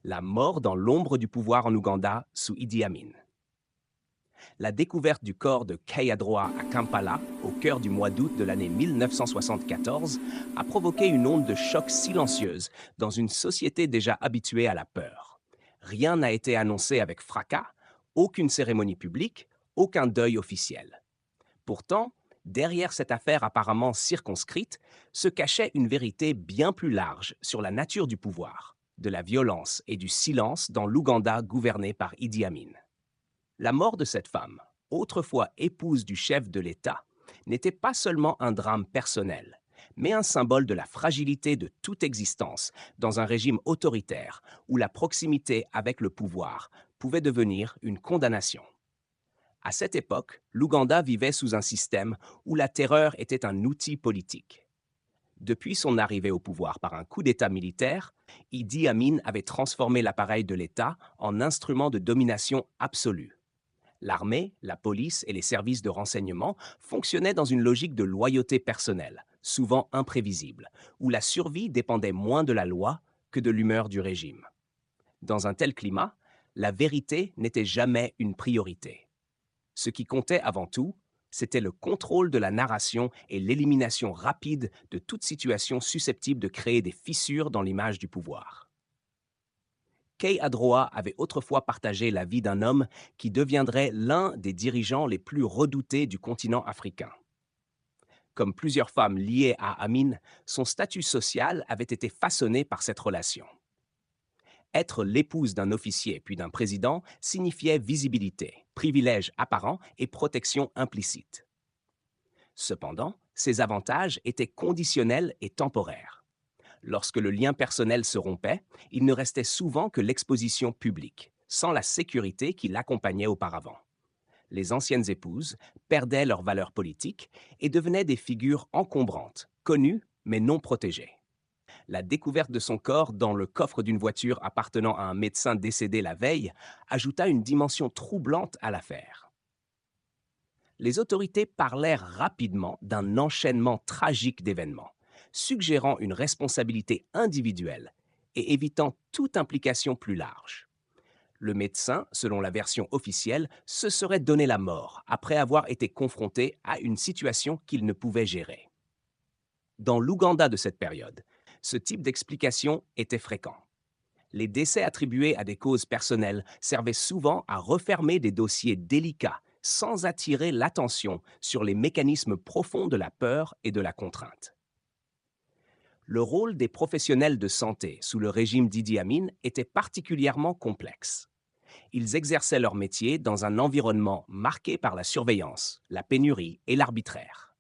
La mort dans l'ombre du pouvoir en Ouganda sous Idi Amin. La découverte du corps de Kayadroa à Kampala, au cœur du mois d'août de l'année 1974, a provoqué une onde de choc silencieuse dans une société déjà habituée à la peur. Rien n'a été annoncé avec fracas, aucune cérémonie publique, aucun deuil officiel. Pourtant, derrière cette affaire apparemment circonscrite, se cachait une vérité bien plus large sur la nature du pouvoir, de la violence et du silence dans l'Ouganda gouverné par Idi Amin. La mort de cette femme, autrefois épouse du chef de l'État, n'était pas seulement un drame personnel, mais un symbole de la fragilité de toute existence dans un régime autoritaire où la proximité avec le pouvoir pouvait devenir une condamnation. À cette époque, l'Ouganda vivait sous un système où la terreur était un outil politique. Depuis son arrivée au pouvoir par un coup d'État militaire, Idi Amin avait transformé l'appareil de l'État en instrument de domination absolue. L'armée, la police et les services de renseignement fonctionnaient dans une logique de loyauté personnelle, souvent imprévisible, où la survie dépendait moins de la loi que de l'humeur du régime. Dans un tel climat, la vérité n'était jamais une priorité. Ce qui comptait avant tout, c'était le contrôle de la narration et l'élimination rapide de toute situation susceptible de créer des fissures dans l'image du pouvoir. Kay Adroa avait autrefois partagé la vie d'un homme qui deviendrait l'un des dirigeants les plus redoutés du continent africain. Comme plusieurs femmes liées à Amin, son statut social avait été façonné par cette relation. Être l'épouse d'un officier puis d'un président signifiait visibilité, privilège apparent et protection implicite. Cependant, ces avantages étaient conditionnels et temporaires. Lorsque le lien personnel se rompait, il ne restait souvent que l'exposition publique, sans la sécurité qui l'accompagnait auparavant. Les anciennes épouses perdaient leur valeur politique et devenaient des figures encombrantes, connues mais non protégées. La découverte de son corps dans le coffre d'une voiture appartenant à un médecin décédé la veille ajouta une dimension troublante à l'affaire. Les autorités parlèrent rapidement d'un enchaînement tragique d'événements, suggérant une responsabilité individuelle et évitant toute implication plus large. Le médecin, selon la version officielle, se serait donné la mort après avoir été confronté à une situation qu'il ne pouvait gérer. Dans l'Ouganda de cette période, ce type d'explication était fréquent. Les décès attribués à des causes personnelles servaient souvent à refermer des dossiers délicats sans attirer l'attention sur les mécanismes profonds de la peur et de la contrainte. Le rôle des professionnels de santé sous le régime d'Idi Amin était particulièrement complexe. Ils exerçaient leur métier dans un environnement marqué par la surveillance, la pénurie et l'arbitraire.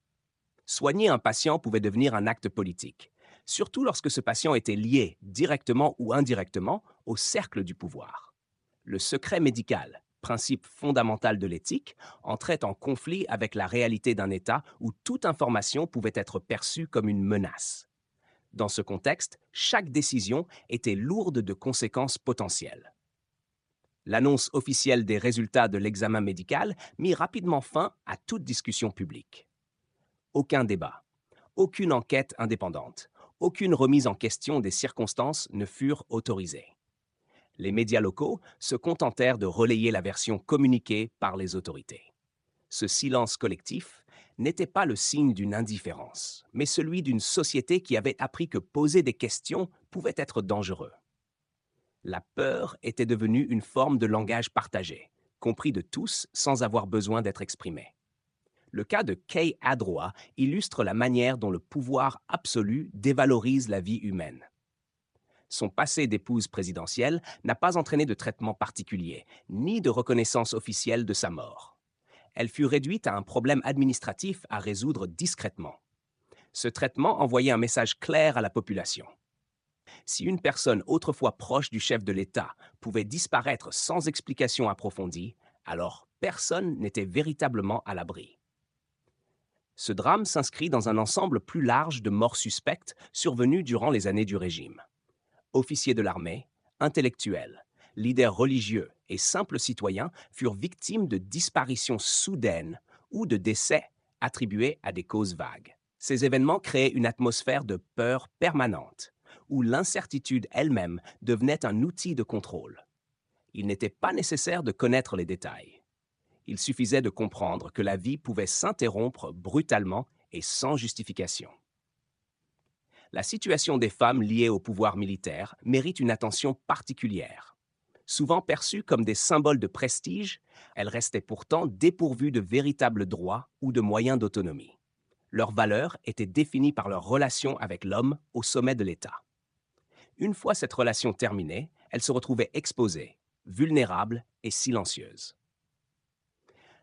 Soigner un patient pouvait devenir un acte politique, surtout lorsque ce patient était lié, directement ou indirectement, au cercle du pouvoir. Le secret médical, principe fondamental de l'éthique, entrait en conflit avec la réalité d'un État où toute information pouvait être perçue comme une menace. Dans ce contexte, chaque décision était lourde de conséquences potentielles. L'annonce officielle des résultats de l'examen médical mit rapidement fin à toute discussion publique. Aucun débat, aucune enquête indépendante, aucune remise en question des circonstances ne furent autorisées. Les médias locaux se contentèrent de relayer la version communiquée par les autorités. Ce silence collectif n'était pas le signe d'une indifférence, mais celui d'une société qui avait appris que poser des questions pouvait être dangereux. La peur était devenue une forme de langage partagé, compris de tous sans avoir besoin d'être exprimé. Le cas de Kay Adroa illustre la manière dont le pouvoir absolu dévalorise la vie humaine. Son passé d'épouse présidentielle n'a pas entraîné de traitement particulier, ni de reconnaissance officielle de sa mort. Elle fut réduite à un problème administratif à résoudre discrètement. Ce traitement envoyait un message clair à la population. Si une personne autrefois proche du chef de l'État pouvait disparaître sans explication approfondie, alors personne n'était véritablement à l'abri. Ce drame s'inscrit dans un ensemble plus large de morts suspectes survenues durant les années du régime. Officiers de l'armée, intellectuels, leaders religieux et simples citoyens furent victimes de disparitions soudaines ou de décès attribués à des causes vagues. Ces événements créaient une atmosphère de peur permanente, où l'incertitude elle-même devenait un outil de contrôle. Il n'était pas nécessaire de connaître les détails. Il suffisait de comprendre que la vie pouvait s'interrompre brutalement et sans justification. La situation des femmes liées au pouvoir militaire mérite une attention particulière. Souvent perçues comme des symboles de prestige, elles restaient pourtant dépourvues de véritables droits ou de moyens d'autonomie. Leur valeur était définie par leur relation avec l'homme au sommet de l'État. Une fois cette relation terminée, elles se retrouvaient exposées, vulnérables et silencieuses.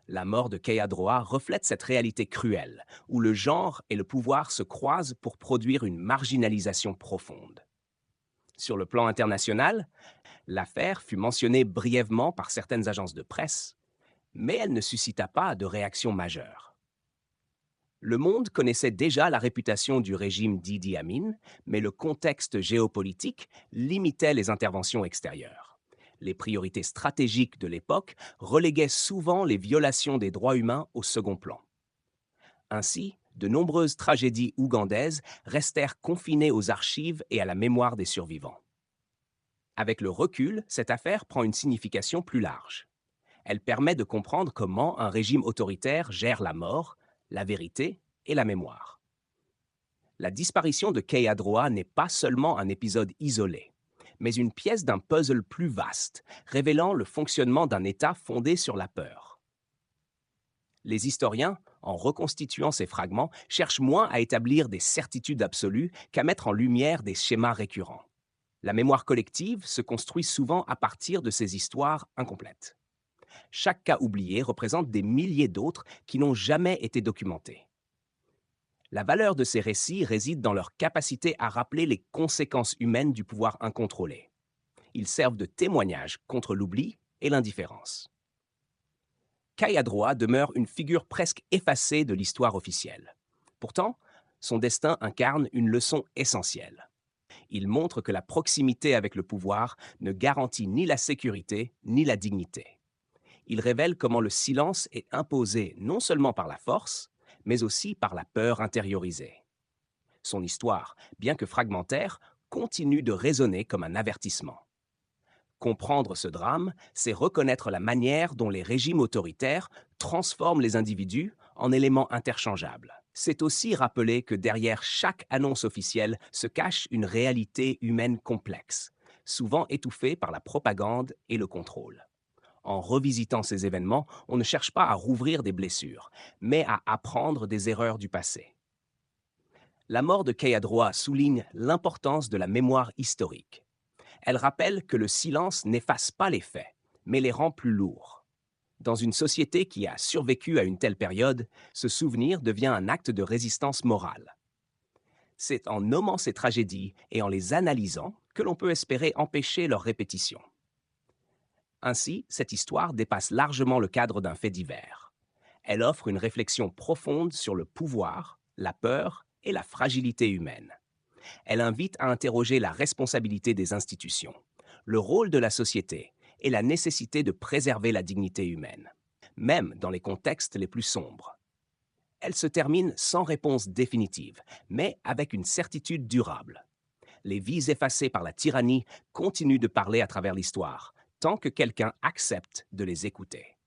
La mort de Keyadroa reflète cette réalité cruelle, où le genre et le pouvoir se croisent pour produire une marginalisation profonde. Sur le plan international, l'affaire fut mentionnée brièvement par certaines agences de presse, mais elle ne suscita pas de réaction majeure. Le monde connaissait déjà la réputation du régime d'Idi Amin, mais le contexte géopolitique limitait les interventions extérieures. Les priorités stratégiques de l'époque reléguaient souvent les violations des droits humains au second plan. Ainsi, de nombreuses tragédies ougandaises restèrent confinées aux archives et à la mémoire des survivants. Avec le recul, cette affaire prend une signification plus large. Elle permet de comprendre comment un régime autoritaire gère la mort, la vérité et la mémoire. La disparition de Keyadroa n'est pas seulement un épisode isolé, mais une pièce d'un puzzle plus vaste, révélant le fonctionnement d'un État fondé sur la peur. Les historiens, en reconstituant ces fragments, cherchent moins à établir des certitudes absolues qu'à mettre en lumière des schémas récurrents. La mémoire collective se construit souvent à partir de ces histoires incomplètes. Chaque cas oublié représente des milliers d'autres qui n'ont jamais été documentés. La valeur de ces récits réside dans leur capacité à rappeler les conséquences humaines du pouvoir incontrôlé. Ils servent de témoignage contre l'oubli et l'indifférence. Keyadroa demeure une figure presque effacée de l'histoire officielle. Pourtant, son destin incarne une leçon essentielle. Il montre que la proximité avec le pouvoir ne garantit ni la sécurité ni la dignité. Il révèle comment le silence est imposé non seulement par la force, mais aussi par la peur intériorisée. Son histoire, bien que fragmentaire, continue de résonner comme un avertissement. Comprendre ce drame, c'est reconnaître la manière dont les régimes autoritaires transforment les individus en éléments interchangeables. C'est aussi rappeler que derrière chaque annonce officielle se cache une réalité humaine complexe, souvent étouffée par la propagande et le contrôle. En revisitant ces événements, on ne cherche pas à rouvrir des blessures, mais à apprendre des erreurs du passé. La mort de Keyadroa souligne l'importance de la mémoire historique. Elle rappelle que le silence n'efface pas les faits, mais les rend plus lourds. Dans une société qui a survécu à une telle période, ce souvenir devient un acte de résistance morale. C'est en nommant ces tragédies et en les analysant que l'on peut espérer empêcher leur répétition. Ainsi, cette histoire dépasse largement le cadre d'un fait divers. Elle offre une réflexion profonde sur le pouvoir, la peur et la fragilité humaine. Elle invite à interroger la responsabilité des institutions, le rôle de la société et la nécessité de préserver la dignité humaine, même dans les contextes les plus sombres. Elle se termine sans réponse définitive, mais avec une certitude durable. Les vies effacées par la tyrannie continuent de parler à travers l'histoire, tant que quelqu'un accepte de les écouter.